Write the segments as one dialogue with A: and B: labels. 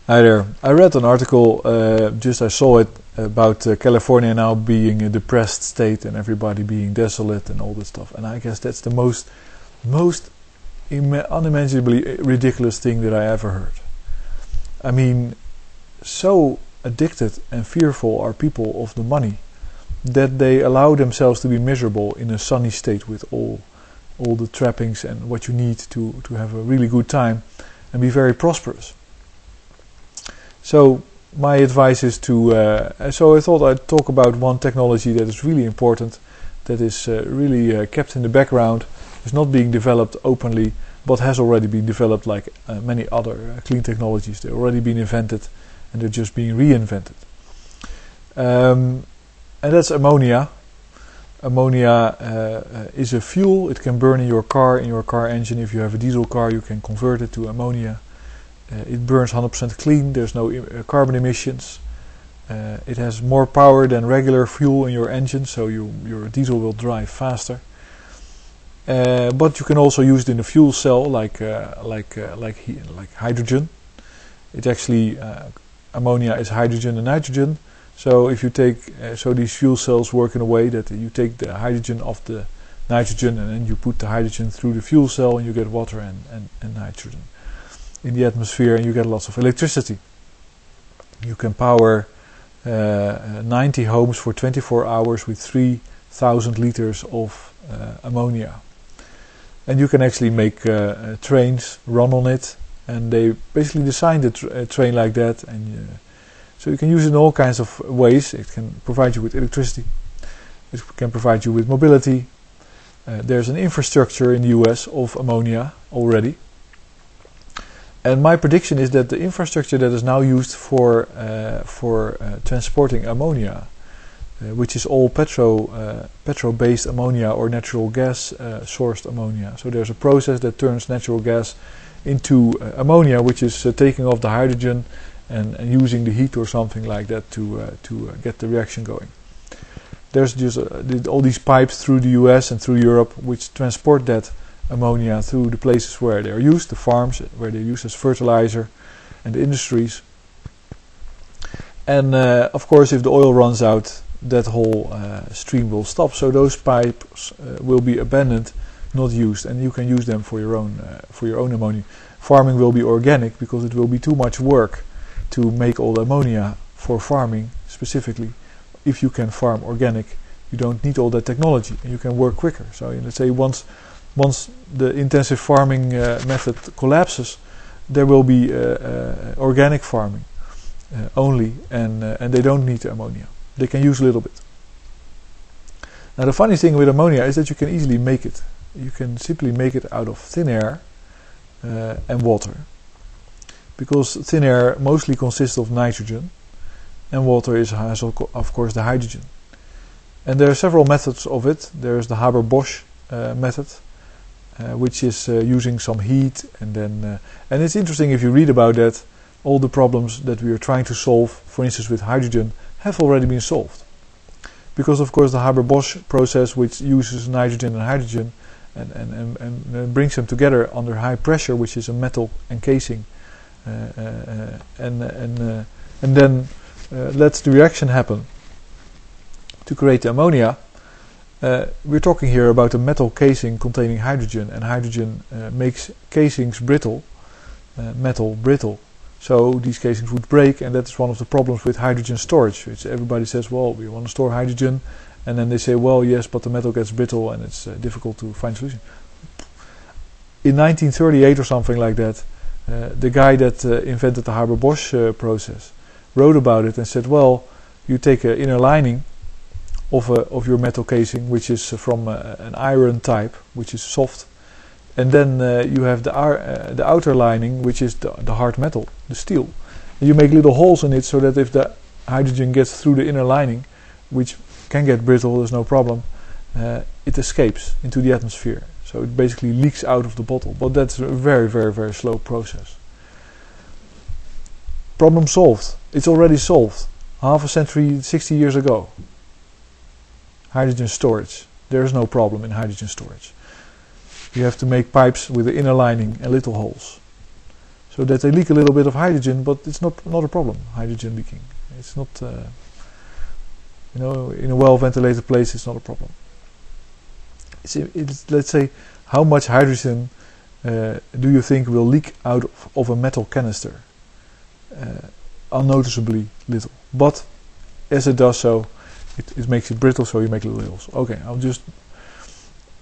A: Hi there. I read an article, I saw it, about California now being a depressed state and everybody being desolate and all this stuff. And I guess that's the most unimaginably ridiculous thing that I ever heard. I mean, so addicted and fearful are people of the money that they allow themselves to be miserable in a sunny state with all the trappings and what you need to have a really good time and be very prosperous. So my advice is so I thought I'd talk about one technology that is really important, that is really kept in the background, is not being developed openly, but has already been developed like many other clean technologies. They've already been invented and they're just being reinvented. And that's ammonia. Ammonia is a fuel. It can burn in your car engine. If you have a diesel car, you can convert it to ammonia. It burns 100% clean. There's no carbon emissions. It has more power than regular fuel in your engine, so your diesel will drive faster. But you can also use it in a fuel cell, like hydrogen. It actually ammonia is hydrogen and nitrogen. So if you take these fuel cells work in a way that you take the hydrogen off the nitrogen and then you put the hydrogen through the fuel cell and you get water and nitrogen in the atmosphere, and you get lots of electricity. You can power 90 homes for 24 hours with 3,000 liters of ammonia. And you can actually make trains run on it, and they basically designed a train like that, and so you can use it in all kinds of ways. It can provide you with electricity, it can provide you with mobility. There's an infrastructure in the US of ammonia already. And my prediction is that the infrastructure that is now used for transporting ammonia, which is all petro-based ammonia or natural gas sourced ammonia. So there's a process that turns natural gas into ammonia, which is taking off the hydrogen and using the heat or something like that to get the reaction going. There's just all these pipes through the US and through Europe which transport that ammonia through the places where they are used, the farms where they're used as fertilizer, and the industries. And of course, if the oil runs out, that whole stream will stop. So those pipes will be abandoned, not used, and you can use them for your own ammonia. Farming will be organic because it will be too much work to make all the ammonia for farming specifically. If you can farm organic, you don't need all that technology, and you can work quicker. So let's say once the intensive farming method collapses, there will be organic farming only, and they don't need the ammonia. They can use a little bit. Now the funny thing with ammonia is that you can easily make it. You can simply make it out of thin air and water, because thin air mostly consists of nitrogen, and water has of course the hydrogen. And there are several methods of it. There is the Haber-Bosch method, which is using some heat, and then and it's interesting if you read about that. All the problems that we are trying to solve, for instance with hydrogen, have already been solved, because of course the Haber-Bosch process, which uses nitrogen and hydrogen and brings them together under high pressure, which is a metal encasing, and then lets the reaction happen to create the ammonia. We're talking here about a metal casing containing hydrogen, and hydrogen makes casings brittle, metal brittle. So these casings would break, and that's one of the problems with hydrogen storage. Which everybody says, well, we want to store hydrogen, and then they say, well, yes, but the metal gets brittle and it's difficult to find a solution. In 1938 or something like that, the guy that invented the Haber-Bosch process wrote about it and said, well, you take an inner lining of your metal casing, which is from an iron type, which is soft, and then you have the outer lining, which is the hard metal, the steel. And you make little holes in it so that if the hydrogen gets through the inner lining, which can get brittle, there's no problem, it escapes into the atmosphere. So it basically leaks out of the bottle, but that's a very, very, very slow process. Problem solved. It's already solved. Half a century, 60 years ago. Hydrogen storage. There is no problem in hydrogen storage. You have to make pipes with the inner lining and little holes. So so that they leak a little bit of hydrogen, but it's not a problem. Hydrogen leaking, it's not in a well ventilated place, it's not a problem. It's let's say, how much hydrogen do you think will leak out of a metal canister? Unnoticeably little, but as it does so, it makes it brittle, so you make little holes. Okay,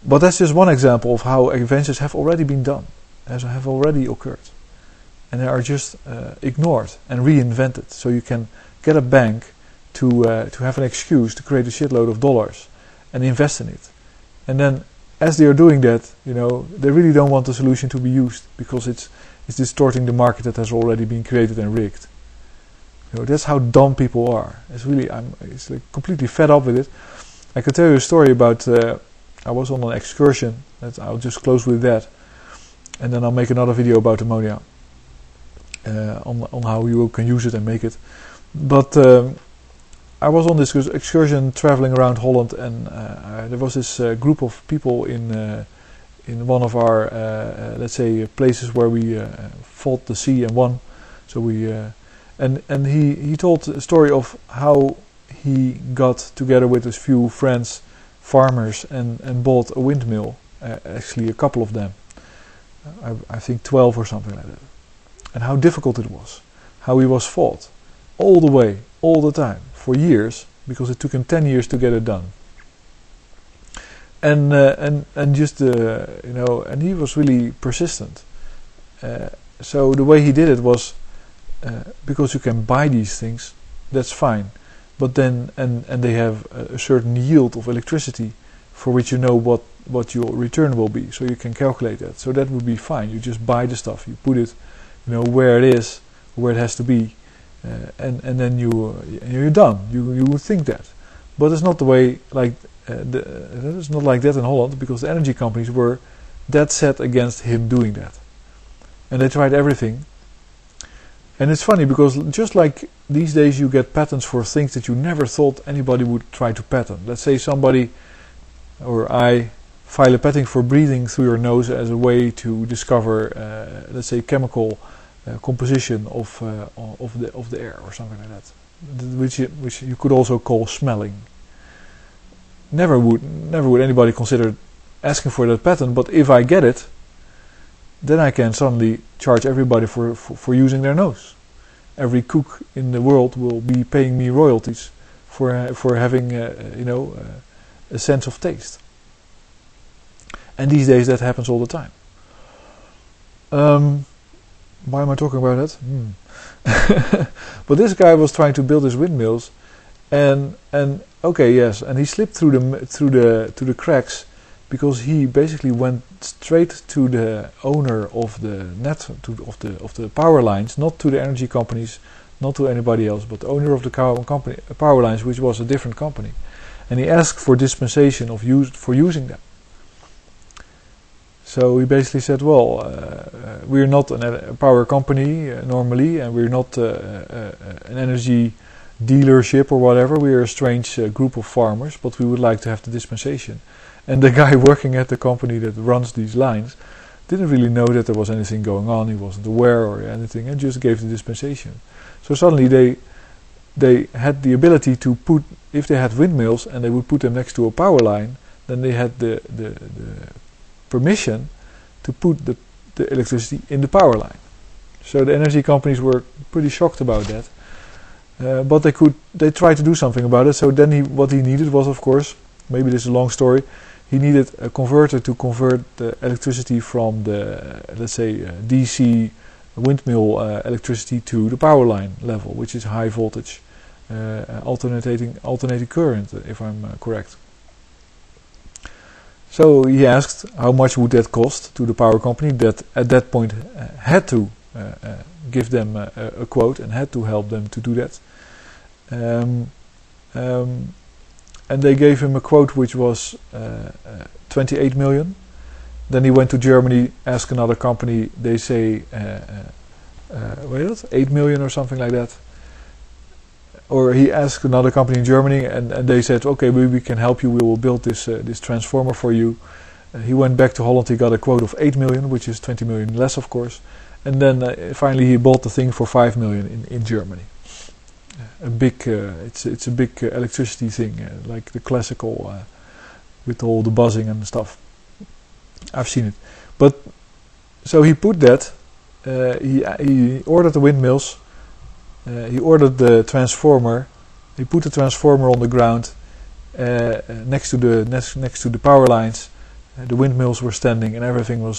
A: but that's just one example of how inventions have already been done, have already occurred, and they are just ignored and reinvented. So you can get a bank to have an excuse to create a shitload of dollars and invest in it, and then as they are doing that, they really don't want the solution to be used because it's distorting the market that has already been created and rigged. That's how dumb people are. It's really, it's like completely fed up with it. I can tell you a story about. I was on an excursion. I'll just close with that, and then I'll make another video about ammonia, on how you can use it and make it. But I was on this excursion traveling around Holland, and there was this group of people in one of our let's say places where we fought the sea and won. So we and he told a story of how he got together with his few friends, farmers, and bought a windmill. Actually, a couple of them. I think 12 or something like that. And how difficult it was. How he was fought all the way, all the time, for years, because it took him 10 years to get it done. And just and he was really persistent. So the way he did it was, because you can buy these things, that's fine, but then and they have a certain yield of electricity for which you know what your return will be, so you can calculate that. So that would be fine. You just buy the stuff, you put it where it is, where it has to be, and then you're done. You would think that, but it's not the way. It's not like that in Holland, because the energy companies were dead set against him doing that, and they tried everything. And it's funny, because just like these days you get patents for things that you never thought anybody would try to patent. Let's say somebody or I file a patent for breathing through your nose as a way to discover, let's say, chemical composition of the air or something like that, which you could also call smelling. Never would anybody consider asking for that patent, but if I get it, then I can suddenly charge everybody for using their nose. Every cook in the world will be paying me royalties for having a sense of taste. And these days that happens all the time. Why am I talking about that? But this guy was trying to build his windmills, and okay, yes, and he slipped through the cracks, because he basically went straight to the owner of the net, of the power lines, not to the energy companies, not to anybody else, but the owner of the power lines, which was a different company, and he asked for dispensation for using them. So he basically said, well, we're not a power company normally, and we're not an energy dealership or whatever. We're a strange group of farmers, but we would like to have the dispensation. And the guy working at the company that runs these lines didn't really know that there was anything going on. He wasn't aware or anything, and just gave the dispensation. So suddenly they had the ability to put, if they had windmills and they would put them next to a power line, then they had the permission to put the electricity in the power line. So the energy companies were pretty shocked about that, but they tried to do something about it. So then what he needed was, of course, maybe this is a long story, he needed a converter to convert the electricity from the, let's say, DC windmill electricity to the power line level, which is high voltage alternating current, if I'm correct. So he asked how much would that cost to the power company that at that point had to give them a quote and had to help them to do that. And they gave him a quote which was 28 million. Then he went to Germany, asked another company, they say 8 million or something like that. Or he asked another company in Germany, and they said, okay, we can help you, we will build this transformer for you. He went back to Holland, he got a quote of 8 million, which is 20 million less, of course. and then finally he bought the thing for 5 million in Germany. A big, it's a big electricity thing, like the classical, with all the buzzing and stuff. I've seen it, but so he put that. He ordered the windmills. He ordered the transformer. He put the transformer on the ground next to the power lines. The windmills were standing, and everything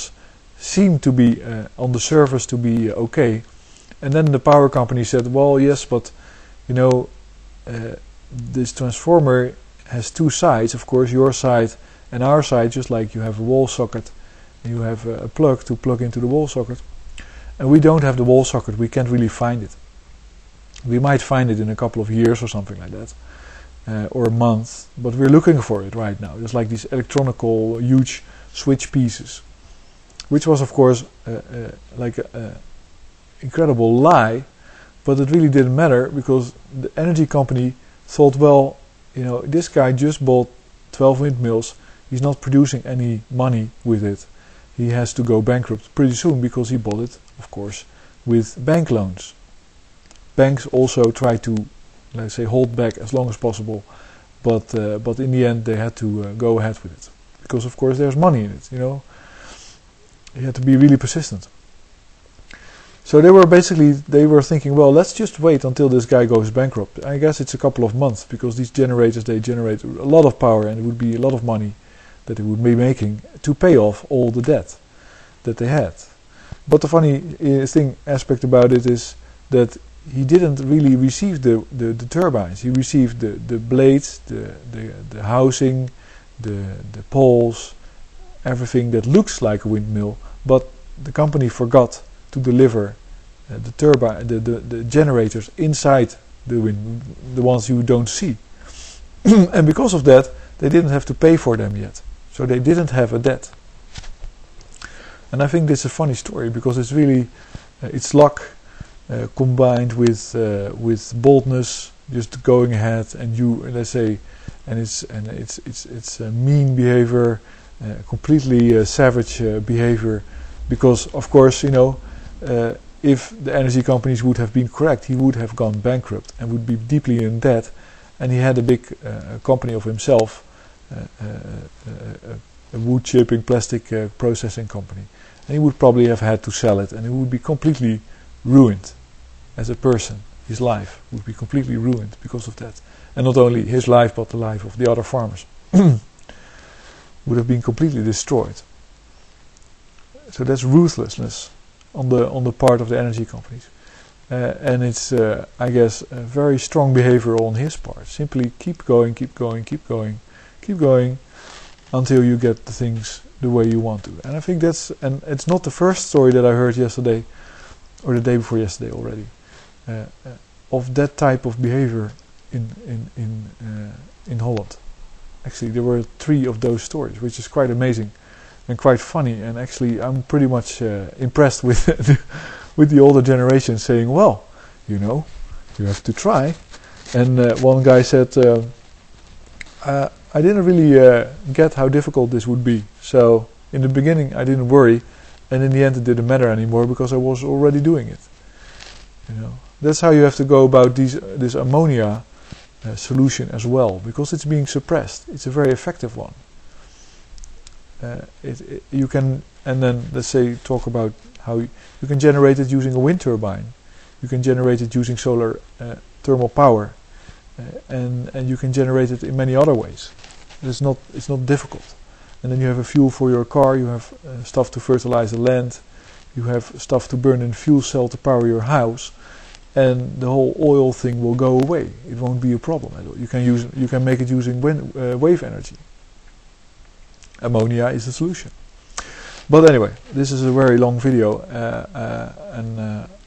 A: seemed to be on the surface to be okay. And then the power company said, "Well, yes, but you know, this transformer has two sides. Of course, your side and our side, just like you have a wall socket, and you have a plug to plug into the wall socket, and we don't have the wall socket. We can't really find it. We might find it in a couple of years or something like that." Or a month, but we're looking for it right now. There's like these electronical huge switch pieces, which was of course like an incredible lie, but it really didn't matter because the energy company thought, well, you know, this guy just bought 12 windmills, he's not producing any money with it, he has to go bankrupt pretty soon because he bought it, of course, with bank loans. Banks also try to, let's say, hold back as long as possible, but in the end they had to go ahead with it because of course there's money in it, you know. You had to be really persistent. So they were thinking, well, let's just wait until this guy goes bankrupt. I guess it's a couple of months because these generators, they generate a lot of power and it would be a lot of money that they would be making to pay off all the debt that they had. But the funny aspect about it is that he didn't really receive the turbines. He received the blades, the housing, the poles, everything that looks like a windmill, but the company forgot to deliver the turbine, the generators inside the wind, the ones you don't see. And because of that, they didn't have to pay for them yet. So they didn't have a debt. And I think this is a funny story because it's really, it's luck combined with boldness, just going ahead, and let's say, and it's a mean behavior, completely savage behavior, because of course, you know, if the energy companies would have been correct, he would have gone bankrupt and would be deeply in debt, and he had a big company of himself, a wood chipping plastic processing company, and he would probably have had to sell it, and he would be completely ruined as a person. His life would be completely ruined because of that, and not only his life but the life of the other farmers would have been completely destroyed. So that's ruthlessness on the part of the energy companies, and it's I guess a very strong behavior on his part. Simply keep going, keep going, keep going, keep going until you get the things the way you want to. And I think and it's not the first story that I heard yesterday or the day before yesterday already of that type of behavior in Holland. Actually, there were 3 of those stories, which is quite amazing and quite funny. And actually, I'm pretty much impressed with with the older generation saying, "Well, you know, you have to try." And one guy said, "I didn't really get how difficult this would be. So in the beginning, I didn't worry, and in the end, it didn't matter anymore because I was already doing it." You know, that's how you have to go about this ammonia solution as well, because it's being suppressed. It's a very effective one. You can, and then let's say talk about how you can generate it using a wind turbine. You can generate it using solar thermal power, and you can generate it in many other ways. It's not difficult. And then you have a fuel for your car. You have stuff to fertilize the land. You have stuff to burn in fuel cell to power your house. And the whole oil thing will go away. It won't be a problem at all. You can make it using wave energy. Ammonia is the solution. But anyway, this is a very long video,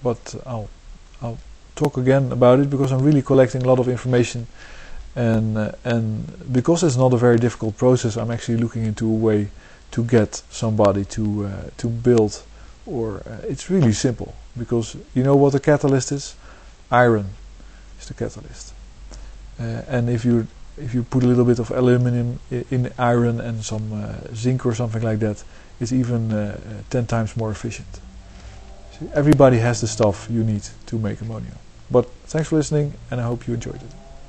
A: but I'll talk again about it because I'm really collecting a lot of information, and because it's not a very difficult process, I'm actually looking into a way to get somebody to build, or it's really simple. Because you know what a catalyst is? Iron is the catalyst. And if you put a little bit of aluminum in iron and some zinc or something like that, it's even 10 times more efficient. Everybody has the stuff you need to make ammonia. But thanks for listening, and I hope you enjoyed it.